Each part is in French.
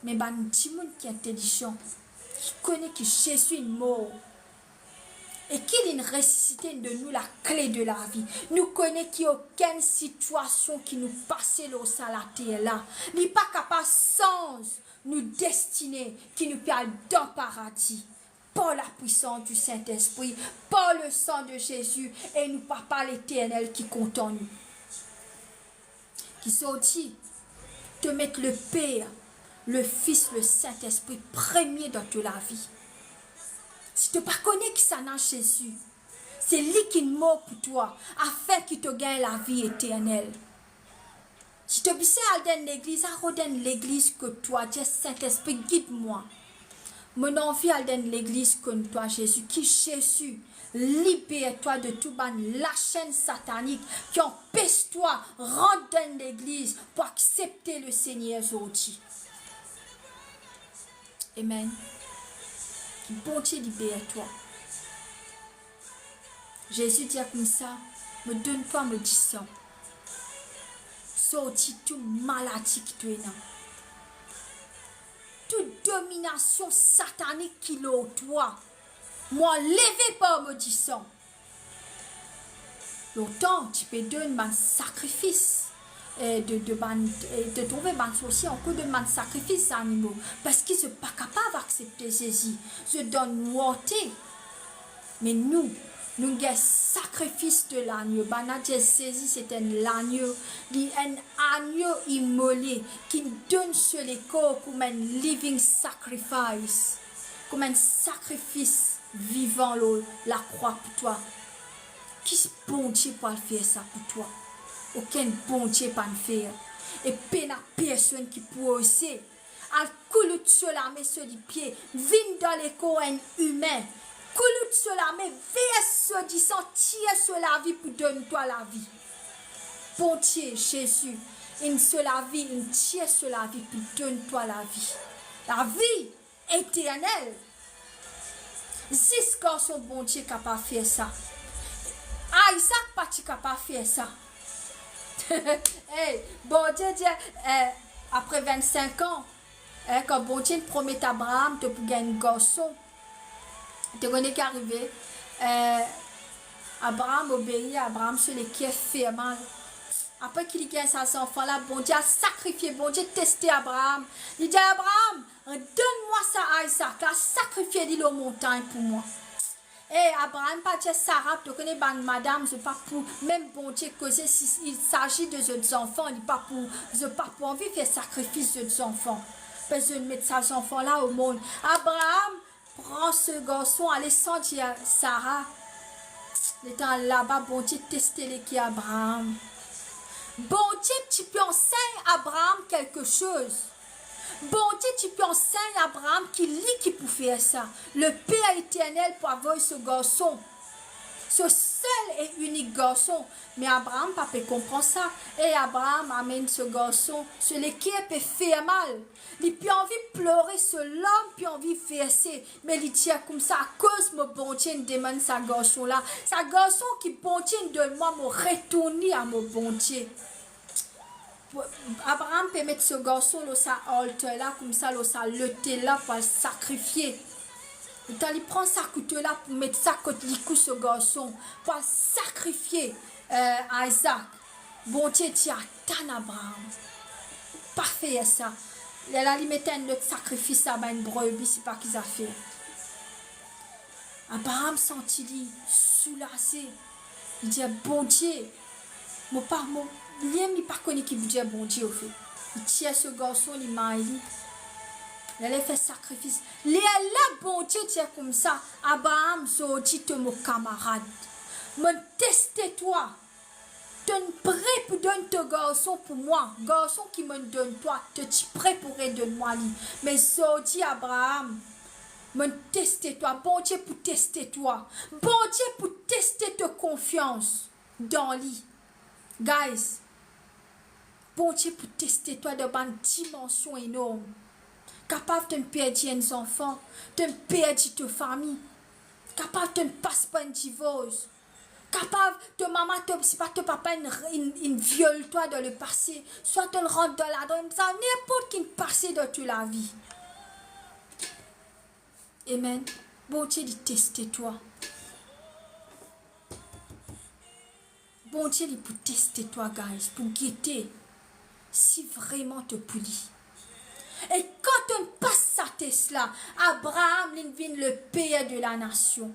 Mais ben, petit monde qui est intelligent, qui connaît que Jésus est mort. Et qu'il ait ressuscité de nous la clé de la vie. Nous connaissons qu'il n'y a aucune situation qui nous passe à la terre là. N'est pas capable sans nous destiner, qui nous perd dans le paradis. Par la puissance du Saint-Esprit, par le sang de Jésus, et nous par l'Éternel qui compte en nous. Qui sortit te mettre le Père, le Fils, le Saint-Esprit premier dans toute la vie. Si tu ne connais pas qui ça dans Jésus, c'est lui qui mort pour toi, afin qu'il te gagne la vie éternelle. Si tu as dans l'église, dans l'église que toi, Dieu Saint-Esprit, guide-moi. Mon envie dans l'église comme toi, Jésus, qui Jésus, libère-toi de tout la chaîne satanique qui empêche toi, rentre dans l'église pour accepter le Seigneur aujourd'hui. Amen. Bon Dieu, libère-toi. Jésus dit comme ça, me donne-toi maudissant. Sorti toute maladie qui te est là. Toute domination satanique qui est au toi. Moi, levez pas maudissant. Longtemps, tu peux donner un sacrifice. De trouver un souci en coup de man sacrifice animaux parce qu'ils ne sont pas capables d'accepter ceci. Je donne moitié. Mais nous avons sacrifice de l'agneau. Banadje saisi, c'est un agneau. Un agneau immolé qui donne sur les corps comme un living sacrifice. Comme un sacrifice vivant la croix pour toi. Qui est bon Dieu pour faire ça pour toi? Aucun bon Dieu pas le faire. Et peine à personne qui peut oser. À couler sur la main sur les pieds. Vine dans les corps humains. Couler sur la main. Verse sur disant. Tire sur la vie pour donner toi la vie. Bon Dieu, Jésus. Une sur la vie. Une tire sur la vie pour donner toi la vie. La vie éternelle. 6 garçons bon Dieu capable de faire ça. Isaac pas capable de faire ça. Hey, bon Dieu dit, après 25 ans, quand bon Dieu promet à Abraham de pour gagner un garçon, tu connais qui est arrivé, Abraham obéit à Abraham sur les pieds fermés. Après qu'il gagne ses enfants là, bon Dieu a sacrifié, bon Dieu testé Abraham. Il dit à Abraham, donne-moi ça à Isaac, a sacrifié l'île aux montagnes pour moi. Et Abraham, pas dire Sarah, tu connais, madame, je pas pour, même bon Dieu, causer, s'il s'agit de ces enfants, il pas pour envie de faire sacrifice de ces enfants. Parce que mettre ces enfants-là au monde. Abraham prend ce garçon, allez sans dire Sarah. L'étant là-bas, bon Dieu, tester les qui Abraham. Bon Dieu, tu peux enseigner à Abraham quelque chose. Bon Dieu, tu peux enseigner à Abraham qui peut faire ça. Le Père éternel pour avoir ce garçon. Ce seul et unique garçon. Mais Abraham, papa, comprend ça. Et Abraham amène ce garçon. Ce qui peut faire mal. Il peut envie de pleurer sur l'homme, puis envie de verser. Mais il tient comme ça à cause de bon Dieu demande sa garçon là. Sa garçon qui bon Dieu de moi me retourner à mon bon Dieu. Abraham peut mettre ce garçon là, sa halte là, comme ça, là, sa leté là pour le sacrifier. Il prend sa couteau là pour mettre ça contre le cou ce garçon, pour le sacrifier Isaac. Bon Dieu, tu attends Abraham. Parfait ça. Il a mis un autre sacrifice à une brebis, c'est pas qu'ils a fait. Abraham sentit-il soulagé. Il dit, bon Dieu, mon père, il n'a pas connu qui dit bon Dieu au fait. Il tient ce garçon, il m'a dit. Il a fait sacrifice. Il est là, bon Dieu, tient comme ça. Abraham, je dis, mon camarade. Me teste toi. Donne prêt pour donner ton garçon pour moi. Garçon qui me donne toi. Tu es prêt pour aider moi. Mais je dis, Abraham. Me tester toi, bon Dieu pour tester toi, bon Dieu pour tester ta confiance dans lui. Guys, bon Dieu pour tester toi dans une dimension énorme. Capable de ne perdre tes enfants, de ne perdre ta famille, capable de ne passer pas un divorce. capable, de maman, si pas de papa, il viole toi dans le passé, soit te le rentre dans la donne, ça n'importe qui passé dans toute la vie. Amen. Bon Dieu dit tester toi. Bon Dieu dit pour tester toi, guys, pour guetter si vraiment te polie. Et quand on passe sa test là, Abraham, il vient le père de la nation.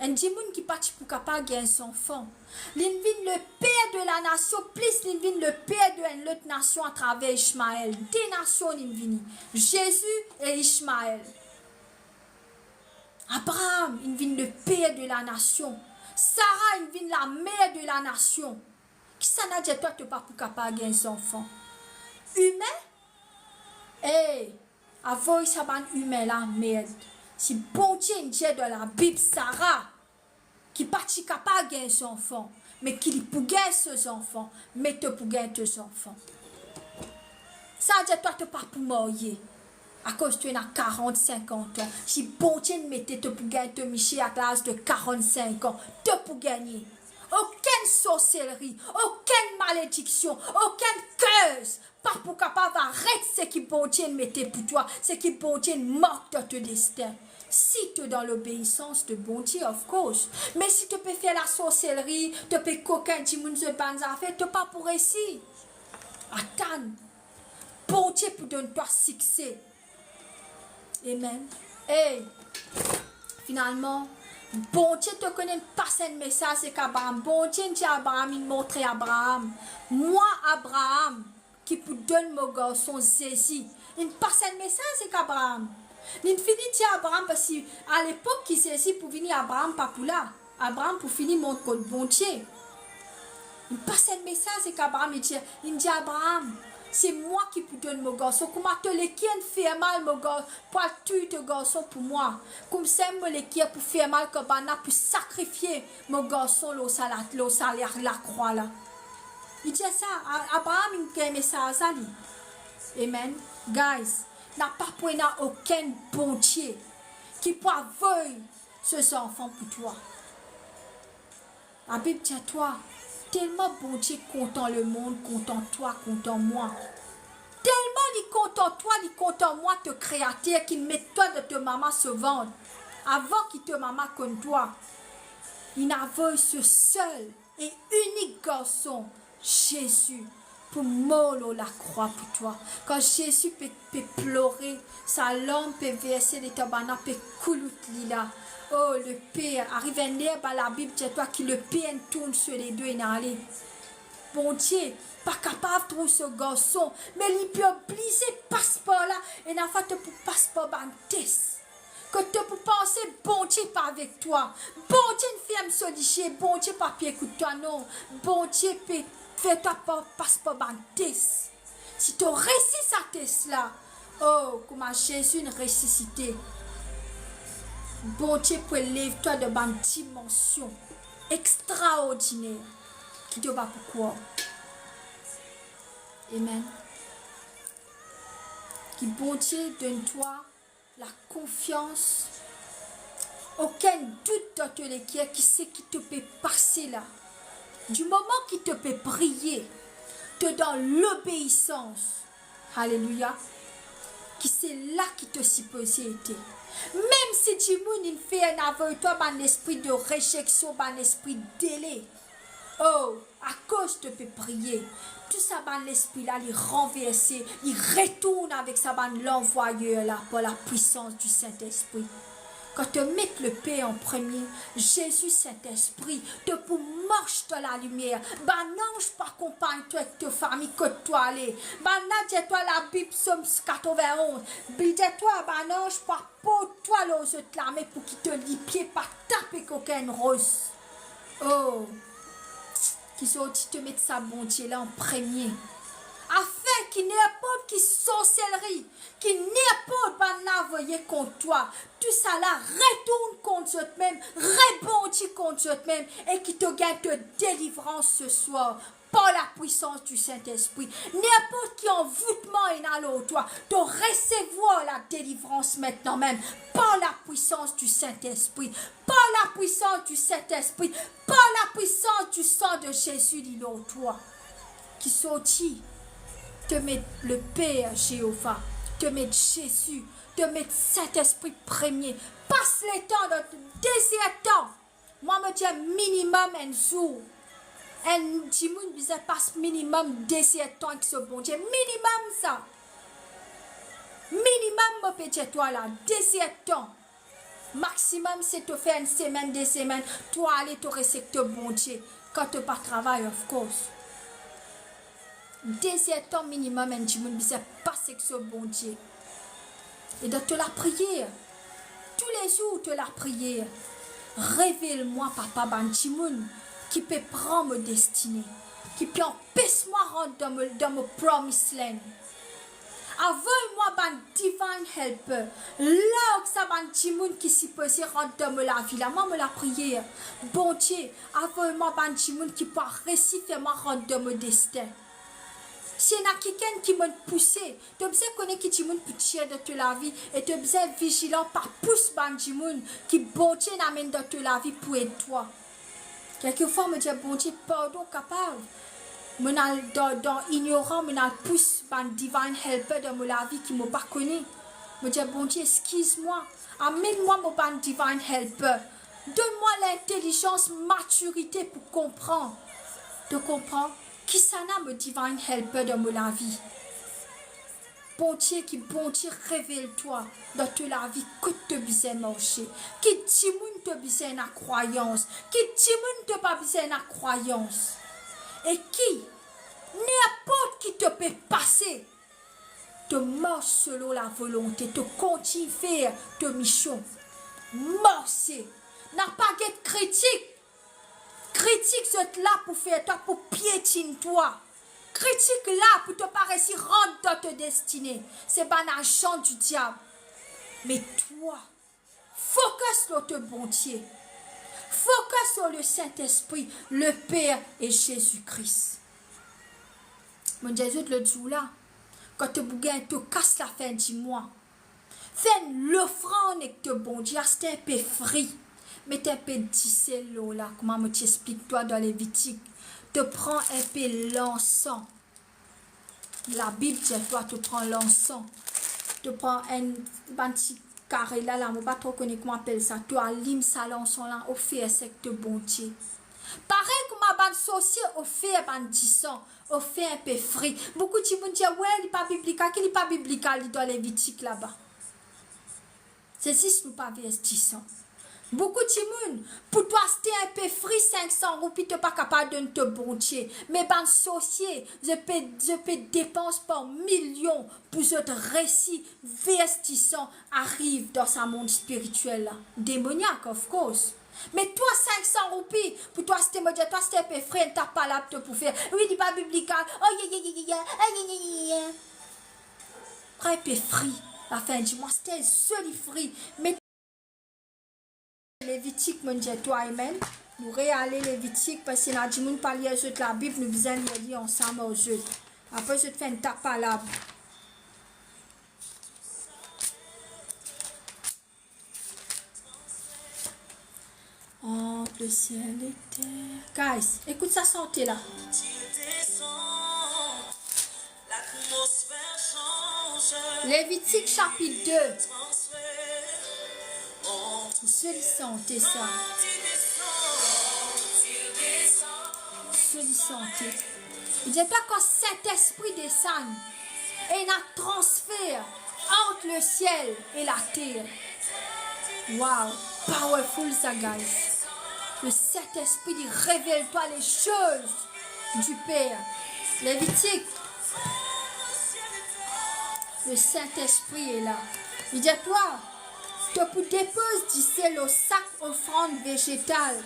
Un dimoun qui partit pour capable gagner son enfant. Il vient le père de la nation, plus il vient le père de l'autre nation à travers Ishmaël. Deux nations il vient. Jésus et Ishmaël. Abraham, il vient le père de la nation. Sarah, il vient la mère de la nation. Qui ça n'a dit toi, tu n'es pas pour capable gagner son enfant? Humain? Eh, avant ça va humain là, merde. Si bon Dieu dit dans la Bible, Sarah, qui partit capable gagner son enfant, mais qui pour gagner ses enfants, mais te pour gagner tes enfants. Ça veut dire toi, tu n'es pas pour mourir. À cause tu as 40, 50 ans. Si bon Dieu mettait te pour gagner te Michel à l'âge de 45 ans, te pour gagner. Aucune sorcellerie, aucune malédiction, aucune curse. Pas pour capable arrêter ce qui bon Dieu mettait pour toi, ce qui bon Dieu marque dans ton destin. Si tu es dans l'obéissance de bon Dieu, of course. Mais si tu peux faire la sorcellerie, tu peux coquin, tu peux faire des affaires, tu n'es pas pour réussir. Attends. Bon Dieu pour donner toi succès. Amen. Et finalement, bon Dieu te connaît pas un message, c'est qu'Abraham. Bon Dieu dit à Abraham, il montre à Abraham. Moi, Abraham, qui pour donner mon garçon Jésus. Il passe un message, c'est qu'Abraham. Il finit dire à Abraham, parce qu'à l'époque, qui Jésus pour venir Abraham, pas pour là. Abraham pour finir mon code bon Dieu. Il passe un message, c'est qu'Abraham, il dit à Abraham. C'est moi qui peux donner mon garçon. Comment te le qui fait mal mon garçon pour tuer ton garçon pour moi. Comme ça me le qui pour faire mal que bana pour sacrifier mon garçon l'eau salaire la croix là. Il dit ça Abraham il aime ça ça lui. Amen. Guys, n'a pas pour aucun bon Dieu qui peut veuille ce enfant pour toi. La Bible dit à toi. Tellement bon Dieu content le monde, content toi, content moi. Tellement il content toi, il content moi, te créateur, qui met toi de te maman se vendre. Avant qu'il te maman comme toi. Il n'avait ce seul et unique garçon, Jésus, pour mourir la croix pour toi. Quand Jésus peut pleurer, sa langue peut verser les tabanas, peut couler là. Oh, le Père, arrive un herbe à la Bible, c'est toi qui le Père tourne sur les deux et n'allez. Bon Dieu, pas capable de trouver ce garçon, mais il peut obliger passeport là, et n'a pas de passeport bantes. Que tu peux penser, bon Dieu pas avec toi. Bon Dieu ne fait me solidifier, bon Dieu pas écoute toi non. Bon Dieu peut faire toi passeport bantes. Si tu réussis sa test là, oh, comment Jésus ne ressuscité. Bon Dieu pour lève-toi de une dimension extraordinaire qui te va pourquoi. Amen. Qui bon Dieu donne-toi la confiance. Aucun doute dans ton équipe qui sait qui te peut passer là. Du moment qui te peut briller, te dans l'obéissance. Alléluia. Qui c'est là qui te supposé être. Même si tu il fait un aveu, toi, un esprit de réjection, un esprit de délai. Oh, à cause de peux prier. Tout ça, l'esprit là, il renverse, il retourne avec ça, l'envoyeur là, pour la puissance du Saint-Esprit. Quand tu mets le Père en premier, Jésus Saint-Esprit, te pour marche dans la lumière. Ange pas accompagne toi avec ta famille que toi aller. Dis-toi la Bible Somme 91. Dis-toi ange pas pour toi les autres là, mais pour qu'il te lie pied pas taper coquin rose. Oh, qui sont te mettre sa bonté là en premier. Afin qu'il n'importe qui sorcellerie, qu'il n'importe pas l'envoyer contre toi, tout ça là retourne contre eux-mêmes, rebondit contre eux-mêmes et qui te gagne de délivrance ce soir par la puissance du Saint-Esprit. N'importe qui envoûtement est dans l'eau, toi, de recevoir la délivrance maintenant même par la puissance du Saint-Esprit, par la puissance du Saint-Esprit, par la puissance du sang de Jésus, dis-le toi, qui sortit, te met le Père Jéhovah, te met Jésus, te met Saint-Esprit premier. Passe les temps de désir temps. Moi, me dis minimum un jour. Un dimoun bizarre passe minimum désir temps que ce bon Dieu. Minimum ça. Minimum, me petit toi là, désir temps. Maximum, c'est te faire une semaine, 2 semaines. Toi, aller te respecter bon Dieu. Quand tu pas travail, of course. Désir temps minimum, un dimoun bizarre passe que ce bon Dieu. Et de te la prière. Tous les jours, te la prière. Révèle-moi, papa Bantimoun, qui peut prendre ma destinée, qui peut empêcher-moi de rentrer dans mon promised land. Envoie-moi un divine helper. Là où ça Bantimoun qui s'y peut rentrer dans la vie, là, moi, me la prière. Bon Dieu, envoie-moi un Bantimoun qui peut réussir moi rentrer dans mon destin. Si il y a quelqu'un qui m'a poussé, tu as besoin de connaître qui m'a poussé de la vie et tu as besoin de vigilant par pouce bandimoun qui bon Dieu n'amène dans la vie pour aider toi. Quelquefois, me dit bon Dieu, pardon capable. Dans ignorant, me pousse ban divine helper dans la vie qui ne m'a pas connu. Me dit bon Dieu, excuse-moi, amène-moi mon ban divine helper. Donne-moi l'intelligence, maturité pour comprendre. Tu comprends? Qui ça n'a me divine helper dans la vie? Bon Dieu, révèle-toi dans la vie que tu besoin marcher. Qui timoun te besoin la croyance. Qui timoun te pas besoin la croyance. Et qui, n'importe qui te peut passer, te marche selon la volonté, te continue faire te mission. Marcher. N'a pas d'être critique. Critique c'est là pour faire toi, pour piétiner toi. Critique là pour te paraître rentrer dans ta destinée. C'est pas un agent du diable. Mais toi, focus sur ton bon Dieu. Focus sur le Saint-Esprit, le Père et Jésus-Christ. Mon Jésus le jour là, quand tu bougain, tu casses la fin du mois. Fais l'offrande avec ton bon Dieu, c'est un peu frit. Mets un peu de tisser là, comment me t'explique toi dans les Lévitique. Te prends un peu l'encens. La Bible dit toi, tu prends l'encens. Tu prends un petit carré là, je ne sais pas trop comment on appelle ça. Tu allumes ça l'encens là, au fait avec ton bon Dieu. Pareil comme ma associé au fait un disant, au fait un peu frit. Beaucoup de gens disent ouais, il n'est pas biblique, il n'est pas biblique, il doit les Lévitique là-bas. C'est si nous pas investissons. Beaucoup de monde, pour toi, c'était un peu frit 500 roupies, tu n'es pas capable de te bontier. Mais ben, associé, je peux dépenser par millions pour que ce récit investissant arrive dans ce monde spirituel là. Démoniaque, of course. Mais toi, 500 roupies, pour toi, c'était un peu frit, tu n'as pas l'apte pour faire. Oui, il n'est pas biblique. Oh, un peu frit, la fin du mois, c'était joli frit. Mais Lévitique, mon Dieu, toi, amen. Nous réaller Lévitique parce que nous avons parlé de la Bible, nous besoin de lire ensemble au jeu. Après, je te fais une tape à l'arbre. Entre le ciel et terre. Guys, écoute ça santé là. Lévitique chapitre 2. Seule santé ça. Seule santé. Il dit pas quand Saint-Esprit descend et il a transfert entre le ciel et la terre. Wow, powerful ça, guys. Le Saint-Esprit dit révèle-toi les choses du Père. Lévitique. Le Saint-Esprit est là. Il dit toi. Tu déposes du sel au sac offrande végétale.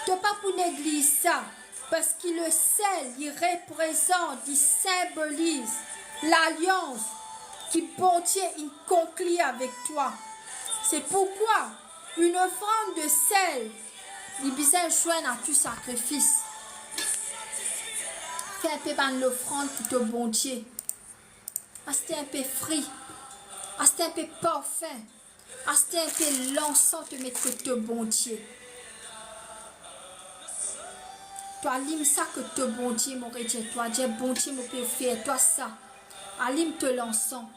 Tu pas pour négliger ça. Parce que le sel, il représente, il symbolise l'alliance qui bon Dieu il conclut avec toi. C'est pourquoi une offrande de sel, il besoin de joindre à tout sacrifice. Fais un peu de l'offrande pour ton bon Dieu. C'était un peu frit. C'était un peu parfait. Astin te lançant te mettre te bon Dieu. Toi, allume ça que te bon Dieu m'aurait dit. Toi, Dieu bon Dieu me peut faire. Toi, ça. Allume te lançant.